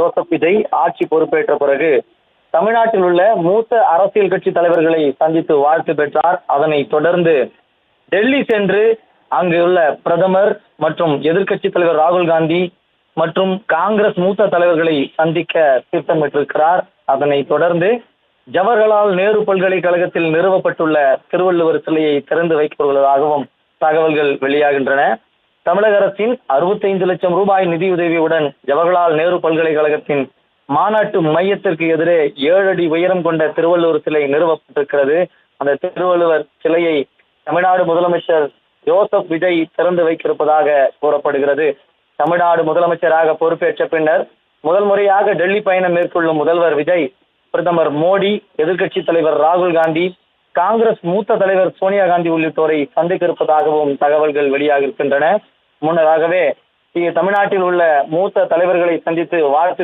Joseph Vijay ஆட்சி பொறுப்பேற்ற பிறகு தமிழ்நாட்டில் உள்ள மூத்த அரசியல் கட்சி தலைவர்களை சந்தித்து வாழ்த்து பெற்றார். அதனை தொடர்ந்து டெல்லி சென்று அங்குள்ள பிரதமர் மற்றும் எதிர்க்கட்சி தலைவர் ராகுல் காந்தி மற்றும் காங்கிரஸ் மூத்த தலைவர்களை சந்திக்க திட்டமிட்டிருக்கிறார். அதனை தொடர்ந்து ஜவஹர்லால் நேரு பல்கலைக்கழகத்தில் நிறுவப்பட்டுள்ள திருவள்ளுவர் சிலையை திறந்து வைக்க உள்ளதாகவும் தகவல்கள் வெளியாகின்றன. தமிழக அரசின் 65 லட்சம் ரூபாய் நிதியுதவியுடன் ஜவஹர்லால் நேரு பல்கலைக்கழகத்தின் மாநாட்டு மையத்திற்கு எதிரே 7 அடி உயரம் கொண்ட திருவள்ளுவர் சிலை நிறுவப்பட்டிருக்கிறது. அந்த திருவள்ளுவர் சிலையை தமிழ்நாடு முதலமைச்சர் ஜோசப் விஜய் திறந்து வைக்கிருப்பதாக கூறப்படுகிறது. தமிழ்நாடு முதலமைச்சராக பொறுப்பேற்ற பின்னர் முதல் முறையாக டெல்லி பயணம் மேற்கொள்ளும் முதல்வர் விஜய் பிரதமர் மோடி, எதிர்க்கட்சி தலைவர் ராகுல் காந்தி, காங்கிரஸ் மூத்த தலைவர் சோனியா காந்தி உள்ளிட்டோரை சந்திக்க இருப்பதாகவும் தகவல்கள் வெளியாக இருக்கின்றன. முன்னதாகவே தமிழ்நாட்டில் உள்ள மூத்த தலைவர்களை சந்தித்து வாழ்த்து